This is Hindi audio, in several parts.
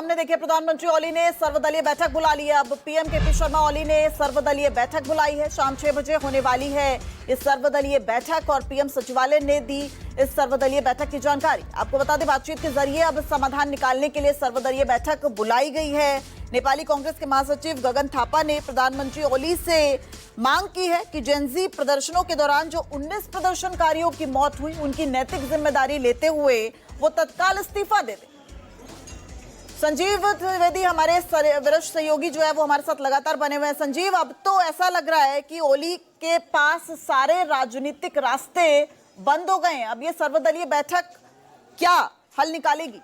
हमने देखिए प्रधानमंत्री ओली ने सर्वदलीय बैठक बुला ली है। अब पीएम केपी शर्मा ओली ने सर्वदलीय बैठक बुलाई है। शाम 6 बजे होने वाली है इस सर्वदलीय बैठक और पीएम सचिवालय ने दी इस सर्वदलीय बैठक की जानकारी। आपको बता दें, बातचीत के जरिए अब समाधान निकालने के लिए सर्वदलीय बैठक बुलाई गई है। नेपाली कांग्रेस के महासचिव गगन थापा ने प्रधानमंत्री ओली से मांग की है कि जेनजी प्रदर्शनों के दौरान जो 19 प्रदर्शनकारियों की मौत हुई, उनकी नैतिक जिम्मेदारी लेते हुए वो तत्काल इस्तीफा दे दें। संजीव त्रिवेदी हमारे वरिष्ठ सहयोगी जो है वो हमारे साथ लगातार बने हुए हैं। संजीव, अब तो ऐसा लग रहा है कि ओली के पास सारे राजनीतिक रास्ते बंद हो गए हैं। अब ये सर्वदलीय बैठक क्या हल निकालेगी?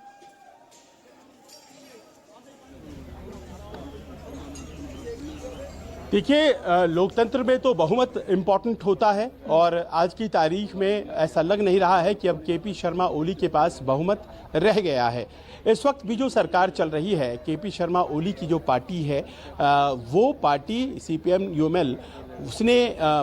देखिए, लोकतंत्र में तो बहुमत इम्पॉर्टेंट होता है और आज की तारीख में ऐसा लग नहीं रहा है कि अब केपी शर्मा ओली के पास बहुमत रह गया है। इस वक्त भी जो सरकार चल रही है, केपी शर्मा ओली की जो पार्टी है वो पार्टी सीपीएम यूएमएल, उसने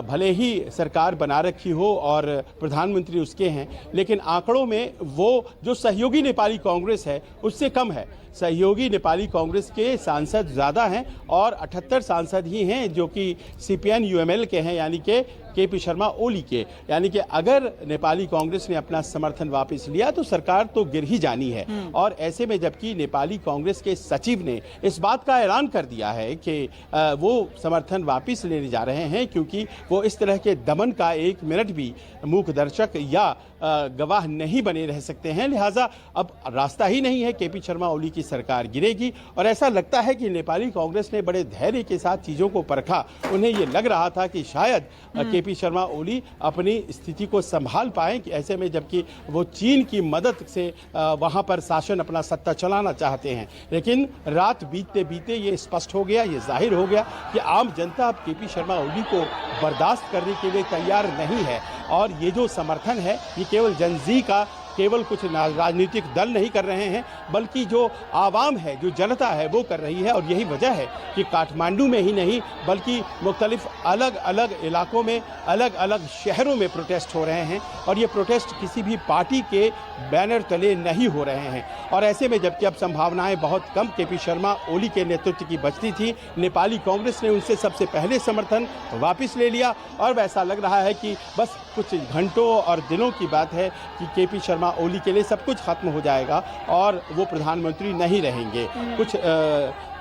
भले ही सरकार बना रखी हो और प्रधानमंत्री उसके हैं, लेकिन आंकड़ों में वो जो सहयोगी नेपाली कांग्रेस है उससे कम है। सहयोगी नेपाली कांग्रेस के सांसद ज़्यादा हैं और 78 सांसद ही हैं जो कि सीपीएम यूएमएल के हैं, यानी कि केपी शर्मा ओली के। यानी कि अगर नेपाली कांग्रेस ने अपना समर्थन वापस लिया तो सरकार तो गिर ही जानी है। और ऐसे में जबकि नेपाली कांग्रेस के सचिव ने इस बात का ऐलान कर दिया है कि वो समर्थन वापस लेने जा रहे हैं, क्योंकि वो इस तरह के दमन का एक मिनट भी मूक दर्शक या गवाह नहीं बने रह सकते हैं। लिहाजा अब रास्ता ही नहीं है, केपी शर्मा ओली की सरकार गिरेगी। और ऐसा लगता है कि नेपाली कांग्रेस ने बड़े धैर्य के साथ चीज़ों को परखा। उन्हें ये लग रहा था कि शायद केपी शर्मा ओली अपनी स्थिति को संभाल पाएं, कि ऐसे में जबकि वो चीन की मदद से वहां पर शासन, अपना सत्ता चलाना चाहते हैं। लेकिन रात बीतते बीते ये स्पष्ट हो गया, ये जाहिर हो गया कि आम जनता अब केपी शर्मा ओली को बर्दाश्त करने के लिए तैयार नहीं है। और ये जो समर्थन है ये केवल जनजी का, केवल कुछ राजनीतिक दल नहीं कर रहे हैं, बल्कि जो आवाम है, जो जनता है वो कर रही है। और यही वजह है कि काठमांडू में ही नहीं बल्कि मुख्तलिफ अलग अलग इलाकों में, अलग अलग शहरों में प्रोटेस्ट हो रहे हैं। और ये प्रोटेस्ट किसी भी पार्टी के बैनर तले नहीं हो रहे हैं। और ऐसे में जबकि अब संभावनाएं बहुत कम केपी शर्मा ओली के नेतृत्व की बचती थी, नेपाली कांग्रेस ने उनसे सबसे पहले समर्थन वापस ले लिया। और वैसा लग रहा है कि बस कुछ घंटों और दिनों की बात है कि केपी शर्मा ओली के लिए सब कुछ खत्म हो जाएगा और वो प्रधानमंत्री नहीं रहेंगे। कुछ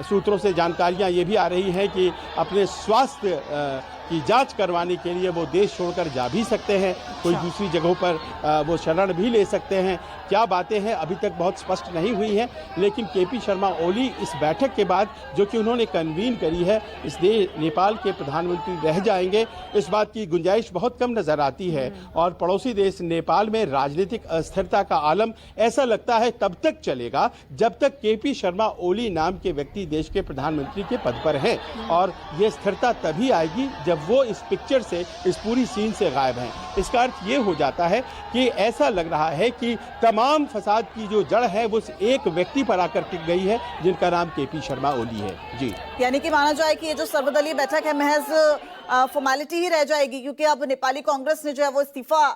सूत्रों से जानकारियां ये भी आ रही हैं कि अपने स्वास्थ्य की जांच करवाने के लिए वो देश छोड़कर जा भी सकते हैं, कोई दूसरी जगहों पर वो शरण भी ले सकते हैं। क्या बातें हैं अभी तक बहुत स्पष्ट नहीं हुई हैं, लेकिन केपी शर्मा ओली इस बैठक के बाद जो कि उन्होंने कन्वीन करी है, इस नेपाल के प्रधानमंत्री रह जाएंगे, इस बात की गुंजाइश बहुत कम नजर आती है। और पड़ोसी देश नेपाल में राजनीतिक अस्थिरता का आलम ऐसा लगता है तब तक चलेगा जब तक केपी शर्मा ओली नाम के व्यक्ति देश के प्रधानमंत्री के पद पर हैं। और ये स्थिरता तभी आएगी जब वो इस पिक्चर से, इस पूरी सीन से गायब हैं। इसका अर्थ ये हो जाता है कि ऐसा लग रहा है कि तमाम फसाद की जो जड़ है वो एक व्यक्ति पर आकर टिक गई है, जिनका नाम केपी शर्मा ओली है। जी, यानी कि माना जाए कि ये जो सर्वदलीय बैठक है महज फॉर्मेलिटी ही रह जाएगी, क्योंकि अब नेपाली कांग्रेस ने जो है वो इस्तीफा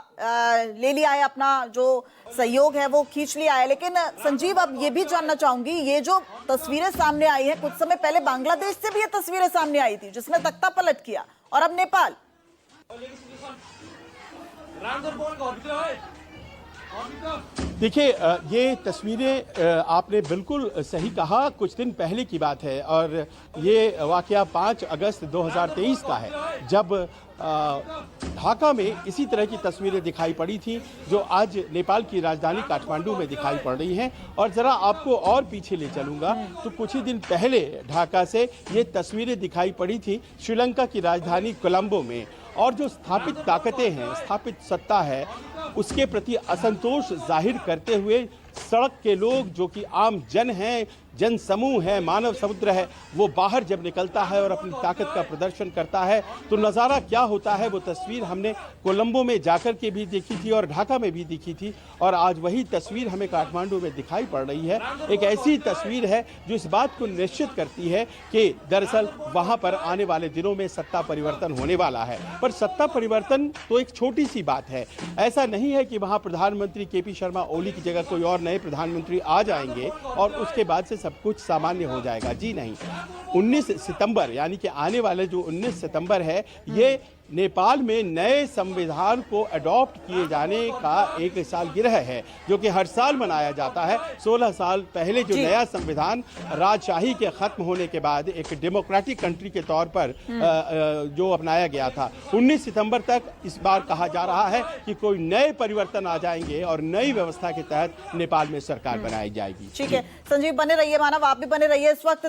ले लिया है, अपना जो सहयोग है वो खींच लिया है। लेकिन संजीव, अब ये भी जानना चाहूंगी, ये जो तस्वीरें सामने आई है, कुछ समय पहले बांग्लादेश से भी ये तस्वीरें सामने आई थी जिसमें तख्ता पलट किया, और अब नेपाल। देखिए, ये तस्वीरें आपने बिल्कुल सही कहा, कुछ दिन पहले की बात है। और ये वाकया 5 अगस्त 2023 का है, जब ढाका में इसी तरह की तस्वीरें दिखाई पड़ी थी जो आज नेपाल की राजधानी काठमांडू में दिखाई पड़ रही हैं। और ज़रा आपको और पीछे ले चलूँगा तो कुछ ही दिन पहले ढाका से ये तस्वीरें दिखाई पड़ी थी श्रीलंका की राजधानी कोलंबो में। और जो स्थापित ताकतें हैं, स्थापित सत्ता है, उसके प्रति असंतोष जाहिर करते हुए सड़क के लोग, जो कि आम जन हैं, जन समूह है, मानव समुद्र है, वो बाहर जब निकलता है और अपनी ताकत का प्रदर्शन करता है तो नज़ारा क्या होता है, वो तस्वीर हमने कोलंबो में जाकर के भी देखी थी और ढाका में भी देखी थी। और आज वही तस्वीर हमें काठमांडू में दिखाई पड़ रही है। एक ऐसी तस्वीर है जो इस बात को निश्चित करती है कि दरअसल वहाँ पर आने वाले दिनों में सत्ता परिवर्तन होने वाला है। पर सत्ता परिवर्तन तो एक छोटी सी बात है, ऐसा नहीं है कि वहाँ प्रधानमंत्री केपी शर्मा ओली की जगह कोई और नए प्रधानमंत्री आ जाएंगे और उसके बाद से सब कुछ सामान्य हो जाएगा। जी नहीं, 19 सितंबर यानी कि आने वाले जो 19 सितंबर है, ये नेपाल में नए संविधान को अडॉप्ट किए जाने का एक सालगिरह है, जो कि हर साल मनाया जाता है। 16 साल पहले जो नया संविधान राजशाही के खत्म होने के बाद एक डेमोक्रेटिक कंट्री के तौर पर जो अपनाया गया था, 19 सितंबर तक इस बार कहा जा रहा है कि कोई नए परिवर्तन आ जाएंगे और नई व्यवस्था के तहत नेपाल में सरकार बनाई जाएगी। ठीक है संजीव, बने रहिए, मानव आप भी बने रहिए। इस वक्त